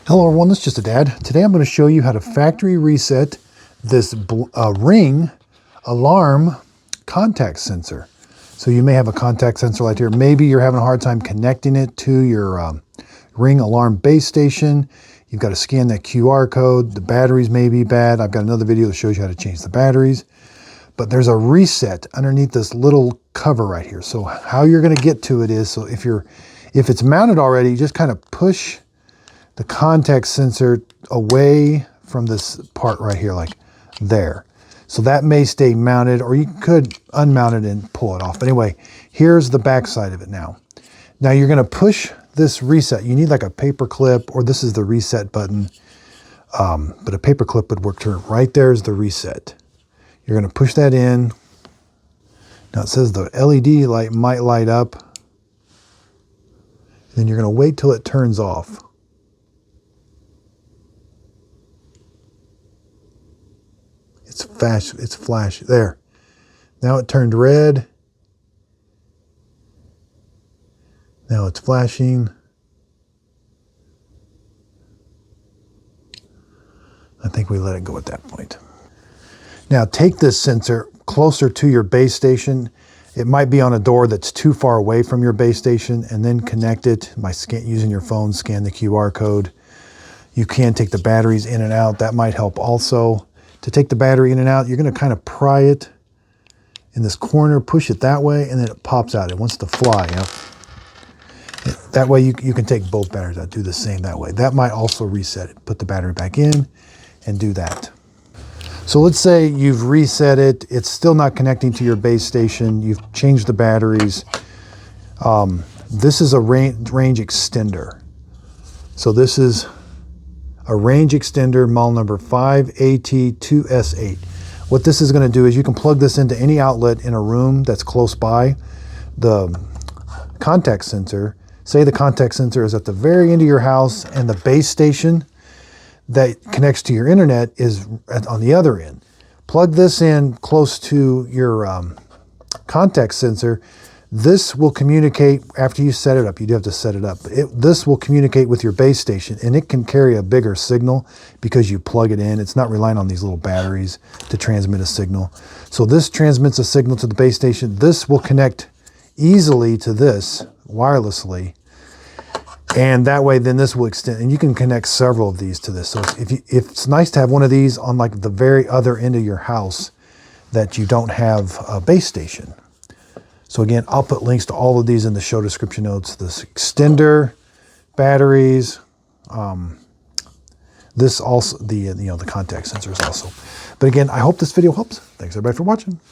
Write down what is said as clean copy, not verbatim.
Hello everyone, this is Just a Dad. Today I'm going to show you how to factory reset this Ring alarm contact sensor. So you may have a contact sensor right here. Maybe you're having a hard time connecting it to your Ring alarm base station. You've got to scan that QR code. The batteries may be bad. I've got another video that shows you how to change the batteries. But there's a reset underneath this little cover right here. So how you're going to get to it is, so if it's mounted already, you just kind of push the contact sensor away from this part right here, like there. So that may stay mounted, or you could unmount it and pull it off. But anyway, here's the back side of it now. Now you're gonna push this reset. You need like a paper clip, or this is the reset button. But a paper clip would work too. Right there is the reset. You're gonna push that in. Now it says the LED light might light up. Then you're gonna wait till it turns off. It's flash there. Now it turned red. Now it's flashing. I think we let it go at that point. Now take this sensor closer to your base station. It might be on a door that's too far away from your base station, and then connect it by using your phone, scan the QR code. You can take the batteries in and out. That might help also. To take the battery in and out, you're going to kind of pry it in this corner, push it that way, and then it pops out. It wants to fly. You know? That way you can take both batteries out, do the same that way. That might also reset it. Put the battery back in and do that. So let's say you've reset it. It's still not connecting to your base station. You've changed the batteries. This is a range extender. So this is a range extender, model number 5AT2S8. What this is going to do is you can plug this into any outlet in a room that's close by. The contact sensor, say the contact sensor is at the very end of your house and the base station that connects to your internet is on the other end. Plug this in close to your contact sensor. This will communicate after you set it up. You do have to set it up. This will communicate with your base station, and it can carry a bigger signal because you plug it in. It's not relying on these little batteries to transmit a signal. So this transmits a signal to the base station. This will connect easily to this wirelessly, and that way then this will extend, and you can connect several of these to this. So if it's nice to have one of these on like the very other end of your house that you don't have a base station. So again, I'll put links to all of these in the show description notes. This extender, batteries, this also, the contact sensors also. But again, I hope this video helps. Thanks everybody for watching.